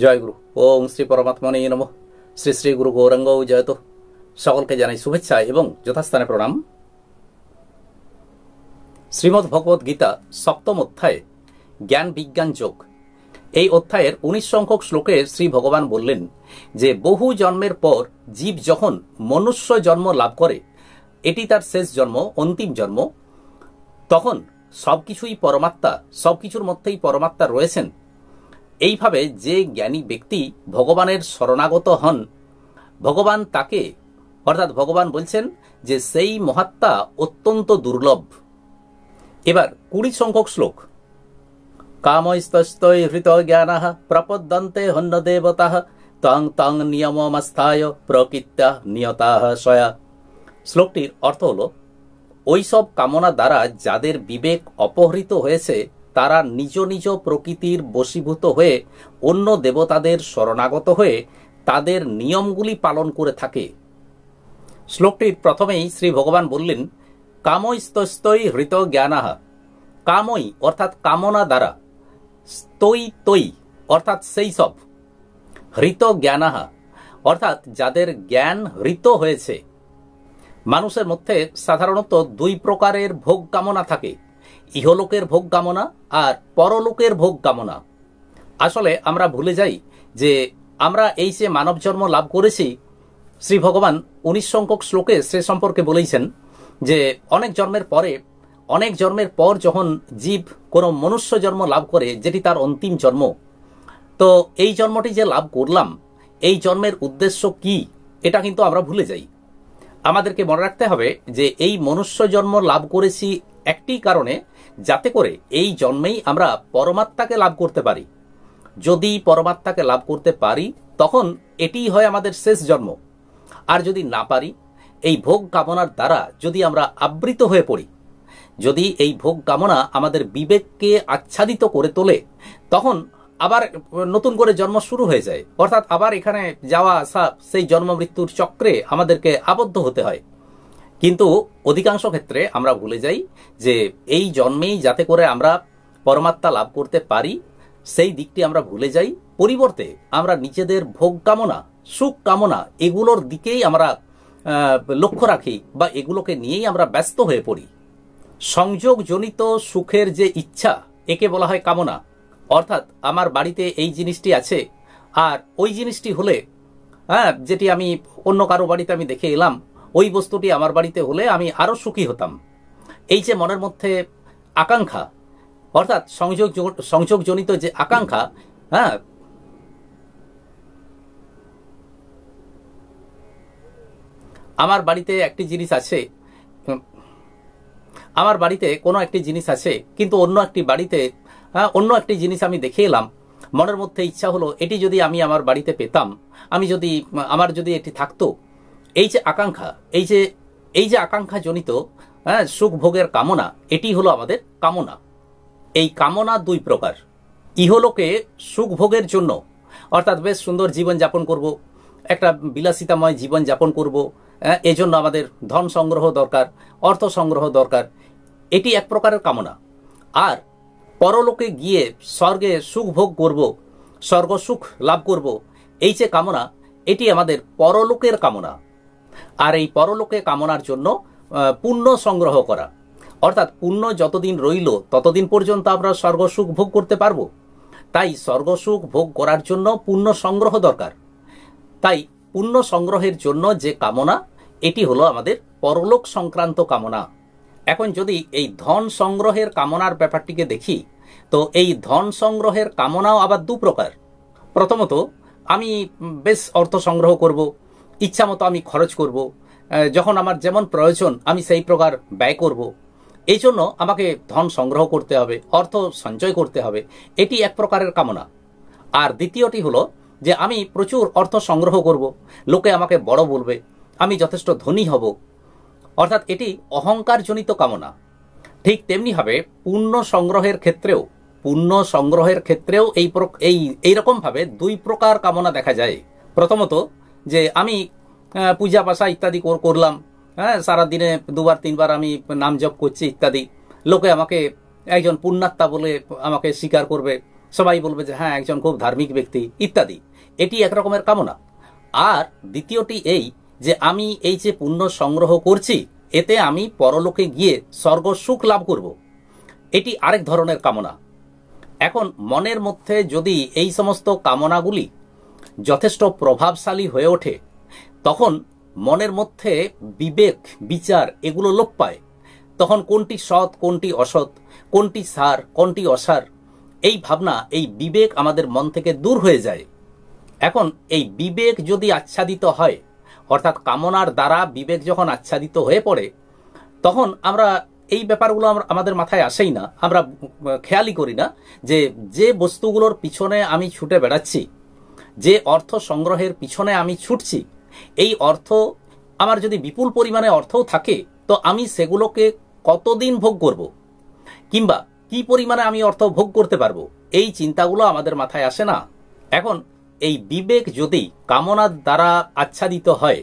জয় গুরু। ওং শ্রী পরমাত্মনে নমঃ। শ্রী শ্রী গুরু গৌরাঙ্গ জয়ত। সকলকে জানাই শুভেচ্ছা এবং যথাস্থানে প্রণাম। শ্রীমদ্ ভগবত গীতা সপ্তম অধ্যায়ে জ্ঞান বিজ্ঞান যোগ, এই অধ্যায়ের 19 সংখ্যক শ্লোকে শ্রী ভগবান বললেন যে বহু জন্মের পর জীব যখন মনুষ্য জন্ম লাভ করে, এটি তার শেষ জন্ম, অন্তিম জন্ম, তখন সবকিছুই পরমাত্মা, সবকিছুর মধ্যেই পরমাত্মা রয়েছেন। এইভাবে যে জ্ঞানী ব্যক্তি ভগবানের শরণাগত হন, ভগবান তাকে, অর্থাৎ ভগবান বলছেন যে সেই মহাত্মা অত্যন্ত দুর্লভ। এবার 20 সংখ্যক শ্লোক। কামস্তস্তৈ হৃত জ্ঞানঃ প্রপদ্যন্তে হন্য দেবতাঃ তং তং নিয়মমস্থায় প্রকৃত্যা নিয়তাঃ স্বয়া। শ্লোকটির অর্থ হল, ওইসব কামনা দ্বারা যাদের বিবেক অপহৃত হয়েছে তারা নিজ নিজ প্রকৃতির বশীভূত হয়ে অন্য দেবতাদের শরণাগত হয়ে তাদের নিয়মগুলি পালন করে থাকে। শ্লোকটির প্রথমেই শ্রী ভগবান বললেন কামস্তস্তৈ হৃত জ্ঞানঃ। কামই অর্থাৎ কামনা দ্বারা, স্তৈ তৈ অর্থাৎ সেই সব, হৃত জ্ঞানঃ অর্থাৎ যাদের জ্ঞান হৃত হয়েছে। মানুষের মধ্যে সাধারণত দুই প্রকারের ভোগ কামনা থাকে, ইহলোকের ভোগ কামনা আর পরলোকের ভোগ কামনা। আসলে আমরা ভুলে যাই যে আমরা এই যে মানব জন্ম লাভ করেছি, শ্রী ভগবান 19 সংখ্যক শ্লোকে সে সম্পর্কে বলেছেন যে অনেক জন্মের পর যখন জীব কোনো মনুষ্য জন্ম লাভ করে, যেটি তার অন্তিম জন্ম, তো এই জন্মটি যে লাভ করলাম, এই জন্মের উদ্দেশ্য কি, এটা কিন্তু আমরা ভুলে যাই। আমাদেরকে মনে রাখতে হবে যে এই মনুষ্য জন্ম লাভ করেছি একটি কারণে, যাতে করে এই জন্মেই আমরা পরমাত্মাকে লাভ করতে পারি। যদি পরমাত্মাকে লাভ করতে পারি তখন এটি হয় আমাদের শেষ জন্ম। আর যদি না পারি, এই ভোগ কামনার দ্বারা যদি আমরা আবৃত হয়ে পড়ি, যদি এই ভোগ কামনা আমাদের বিবেককে আচ্ছাদিত করে তোলে, তখন আবার নতুন করে জন্ম শুরু হয়ে যায়। অর্থাৎ আবার এখানে যাওয়া আসা, সেই জন্ম মৃত্যুর চক্রে আমাদেরকে আবদ্ধ হতে হয়। কিন্তু অধিকাংশ ক্ষেত্রে আমরা ভুলে যাই যে এই জন্মেই যাতে করে আমরা পরমাত্মা লাভ করতে পারি, সেই দিকটি আমরা ভুলে যাই। পরিবর্তে আমরা নিজেদের ভোগ কামনা, সুখ কামনা, এগুলোর দিকেই আমরা লক্ষ্য রাখি বা এগুলোকে নিয়েই আমরা ব্যস্ত হয়ে পড়ি। সংযোগজনিত সুখের যে ইচ্ছা, একে বলা হয় কামনা। অর্থাৎ আমার বাড়িতে এই জিনিসটি আছে, আর ওই জিনিসটি হলে, যেটি আমি অন্য কারো বাড়িতে আমি দেখে এলাম, ওই বস্তুটি আমার বাড়িতে হলে আমি আরো সুখী হতাম। এই যে মনের মধ্যে আকাঙ্ক্ষা, অর্থাৎ সংযোগজনিত যে আকাঙ্ক্ষা, আমার বাড়িতে একটি জিনিস আছে, আমার বাড়িতে কোনো একটি জিনিস আছে, কিন্তু অন্য একটি বাড়িতে অন্য একটি জিনিস আমি দেখে এলাম, মনের মধ্যে ইচ্ছা হলো এটি যদি আমি আমার বাড়িতে পেতাম, আমার যদি এটি থাকতো। এই যে আকাঙ্ক্ষা, এই যে আকাঙ্ক্ষা জনিত সুখ ভোগের কামনা, এটি হলো আমাদের কামনা। এই কামনা দুই প্রকার। ইহলোকে সুখ ভোগের জন্য, অর্থাৎ বেশ সুন্দর জীবন যাপন করব, একটা বিলাসিতাময় জীবন যাপন করব, এজন্য আমাদের ধন সংগ্রহ দরকার, অর্থ সংগ্রহ দরকার, এটি এক প্রকারের কামনা। আর পরলোকে গিয়ে স্বর্গে সুখ ভোগ করব, স্বর্গ সুখ লাভ করব, এই যে কামনা, এটি আমাদের পরলোকের কামনা। আর এই পরলোকে কামনার জন্য পুণ্য সংগ্রহ করা, অর্থাৎ পুণ্য যতদিন রইল ততদিন পর্যন্ত আমরা স্বর্গ সুখ ভোগ করতে পারবো। তাই স্বর্গ সুখ ভোগ করার জন্য পুণ্য সংগ্রহ দরকার। তাই পুণ্য সংগ্রহের জন্য যে কামনা, এটি হলো আমাদের পরলোক সংক্রান্ত কামনা। এখন যদি এই ধন সংগ্রহের কামনার ব্যাপারটিকে দেখি, তো এই ধন সংগ্রহের কামনাও আবার দু প্রকার। প্রথমত, আমি বেশ অর্থ সংগ্রহ করব, ইচ্ছা মতো আমি খরচ করব, যখন আমার যেমন প্রয়োজন আমি সেই প্রকার ব্যয় করব। এই জন্য আমাকে ধন সংগ্রহ করতে হবে, অর্থ সঞ্চয় করতে হবে, এটি এক প্রকারের কামনা। আর দ্বিতীয়টি হলো যে আমি প্রচুর অর্থ সংগ্রহ করব, লোকে আমাকে বড় বলবে, আমি যথেষ্ট ধনী হব, অর্থাৎ এটি অহংকারজনিত কামনা। ঠিক তেমনিভাবে পুণ্য সংগ্রহের ক্ষেত্রেও এইরকম ভাবে দুই প্রকার কামনা দেখা যায়। প্রথমত, যে আমি পূজা পাশা ইত্যাদি করলাম, সারাদিনে 2-3 বার আমি নাম জপ করছি ইত্যাদি, লোকে আমাকে একজন পুণ্যাত্মা বলে আমাকে স্বীকার করবে, সবাই বলবে যে হ্যাঁ একজন খুব ধার্মিক ব্যক্তি ইত্যাদি। এটি এক রকমের কামনা। আর দ্বিতীয়টি এই যে আমি এই যে পুণ্য সংগ্রহ করছি এতে আমি পরলোকে গিয়ে স্বর্গ সুখ লাভ করব, এটি আরেক ধরনের কামনা। এখন মনের মধ্যে যদি এই সমস্ত কামনাগুলি যথেষ্ট প্রভাবশালী হয়ে ওঠে তখন মনের মধ্যে বিবেক বিচার এগুলো লোপ পায়। তখন কোনটি সৎ কোনটি অসৎ, কোনটি সার কোনটি অসার, এই ভাবনা এই বিবেক আমাদের মন থেকে দূর হয়ে যায়। এখন এই বিবেক যদি আচ্ছাদিত হয়, অর্থাৎ কামনার দ্বারা বিবেক যখন আচ্ছাদিত হয়ে পড়ে তখন আমরা এই ব্যাপারগুলো আমাদের মাথায় আসেই না, আমরা খেয়ালই করি না যে যে বস্তুগুলোর পিছনে আমি ছুটে বেড়াচ্ছি, যে অর্থ সংগ্রহের পিছনে আমি ছুটছি, এই অর্থ আমার যদি বিপুল পরিমাণে অর্থও থাকে তো আমি সেগুলোকে কতদিন ভোগ করব, কিংবা কি পরিমাণে আমি অর্থ ভোগ করতে পারবো, এই চিন্তাগুলো আমাদের মাথায় আসে না। এখন এই বিবেক যদি কামনার দ্বারা আচ্ছাদিত হয়,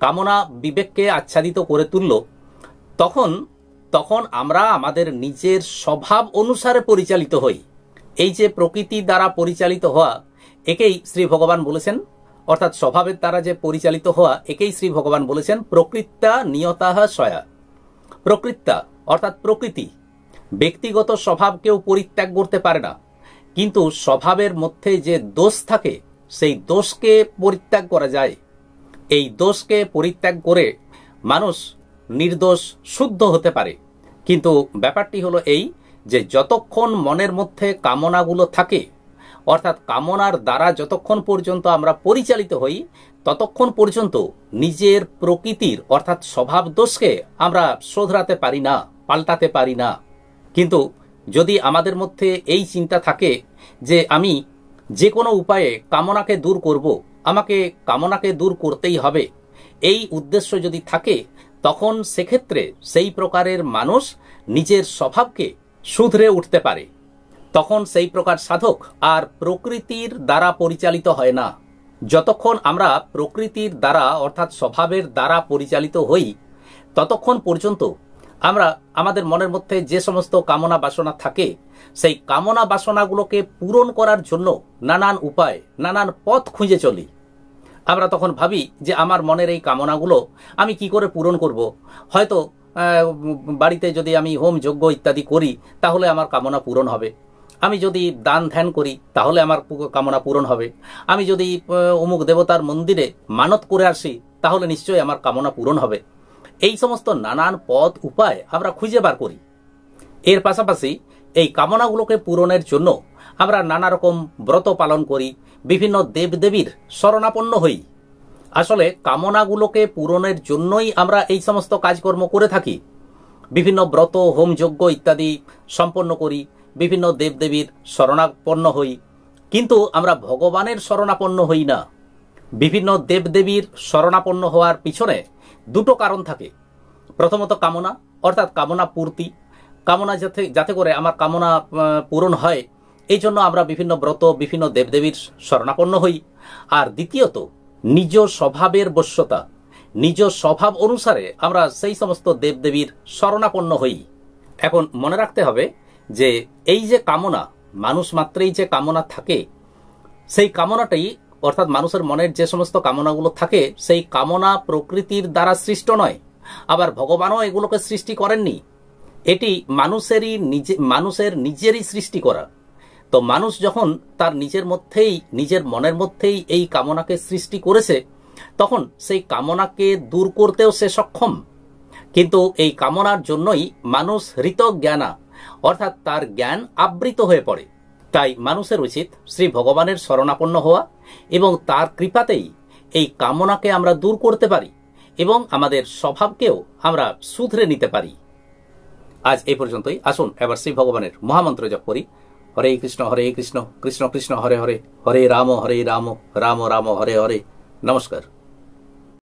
কামনা বিবেককে আচ্ছাদিত করে তুলল, তখন আমরা আমাদের নিজের স্বভাব অনুসারে পরিচালিত হই। এই যে প্রকৃতি দ্বারা পরিচালিত হওয়া একেই শ্রী ভগবান বলেছেন, অর্থাৎ স্বভাবের দ্বারা যে পরিচালিত হওয়া একেই শ্রী ভগবান বলেছেন প্রকৃত্যা নিয়তাহ সয়া। প্রকৃত্যা অর্থাৎ প্রকৃতি, ব্যক্তিগত স্বভাব কেউ পরিত্যাগ করতে পারে না, কিন্তু স্বভাবের মধ্যে যে দোষ থাকে সেই দোষকে পরিত্যাগ করা যায়। এই দোষকে পরিত্যাগ করে মানুষ নির্দোষ শুদ্ধ হতে পারে। কিন্তু ব্যাপারটি হলো এই যে যতক্ষণ মনের মধ্যে কামনাগুলো থাকে, অর্থাৎ কামনার দ্বারা যতক্ষণ পর্যন্ত আমরা পরিচালিত হই ততক্ষণ পর্যন্ত নিজের প্রকৃতির অর্থাৎ স্বভাব দোষকে আমরা শোধরাতে পারি না, পাল্টাতে পারি না। কিন্তু যদি আমাদের মধ্যে এই চিন্তা থাকে যে আমি যে কোনো উপায়ে কামনাকে দূর করব, আমাকে কামনাকে দূর করতেই হবে, এই উদ্দেশ্য যদি থাকে তখন সেক্ষেত্রে সেই প্রকারের মানুষ নিজের স্বভাবকে শুধরে উঠতে পারে। তখন সেই প্রকার সাধক আর প্রকৃতির দ্বারা পরিচালিত হয় না। যতক্ষণ আমরা প্রকৃতির দ্বারা অর্থাৎ স্বভাবের দ্বারা পরিচালিত হই ততক্ষণ পর্যন্ত আমরা আমাদের মনের মধ্যে যে সমস্ত কামনা বাসনা থাকে সেই কামনা বাসনাগুলোকে পূরণ করার জন্য নানান উপায় নানান পথ খুঁজে চলি। আমরা তখন ভাবি যে আমার মনের এই কামনাগুলো আমি কি করে পূরণ করব, হয়তো বাড়িতে যদি আমি হোম যজ্ঞ ইত্যাদি করি তাহলে আমার কামনা পূরণ হবে, আমি যদি দান ধ্যান করি তাহলে আমার কামনা পূরণ হবে, আমি যদি অমুক দেবতার মন্দিরে মানত করে আসি তাহলে নিশ্চয়ই আমার কামনা পূরণ হবে। এই সমস্ত নানান পথ উপায় আমরা খুঁজে বার করি। এর পাশাপাশি এই কামনাগুলোকে পূরণের জন্য আমরা নানা রকম ব্রত পালন করি, বিভিন্ন দেবদেবীর শরণাপন্ন হই। আসলে কামনাগুলোকে পূরণের জন্যই আমরা এই সমস্ত কাজকর্ম করে থাকি, বিভিন্ন ব্রত হোম যজ্ঞ ইত্যাদি সম্পন্ন করি, বিভিন্ন দেবদেবীর শরণাপন্ন হই, কিন্তু আমরা ভগবানের শরণাপন্ন হই না। বিভিন্ন দেবদেবীর শরণাপন্ন হওয়ার পিছনে দুটো কারণ থাকে। প্রথমত কামনা, অর্থাৎ কামনা পূর্তি, কামনা যাতে করে আমার কামনা পূরণ হয় এই জন্য আমরা বিভিন্ন ব্রত বিভিন্ন দেবদেবীর শরণাপন্ন হই। আর দ্বিতীয়ত নিজ স্বভাবের বশ্যতা, নিজ স্বভাব অনুসারে আমরা সেই সমস্ত দেবদেবীর শরণাপন্ন হই। এখন মনে রাখতে হবে যে এই যে কামনা, মানুষ মাত্রেই যে কামনা থাকে সেই কামনাটাই অর্থাৎ মানুষের মনের যে সমস্ত কামনাগুলো থাকে সেই কামনা প্রকৃতির দ্বারা সৃষ্ট নয়, আবার ভগবানও এগুলোকে সৃষ্টি করেননি, এটি মানুষের নিজেরই সৃষ্টি করা। তো মানুষ যখন তার নিজের মধ্যেই নিজের মনের মধ্যেই এই কামনাকে সৃষ্টি করেছে তখন সেই কামনাকে দূর করতেও সে সক্ষম। কিন্তু এই কামনার জন্যই মানুষ হৃতজ্ঞানা অর্থাৎ তার জ্ঞান আবৃত হয়ে পড়ে। তাই মানুষের উচিত শ্রী ভগবানের শরণাপন্ন হওয়া এবং তার কৃপাতেই এই কামনাকে আমরা দূর করতে পারি এবং আমাদের স্বভাবকেও আমরা শুধরে নিতে পারি। আজ এই পর্যন্তই। আসুন এবার শ্রী ভগবানের মহামন্ত্র জপ করি। হরে কৃষ্ণ কৃষ্ণ কৃষ্ণ হরে হরে, হরে রাম রাম রাম হরে হরে। নমস্কার।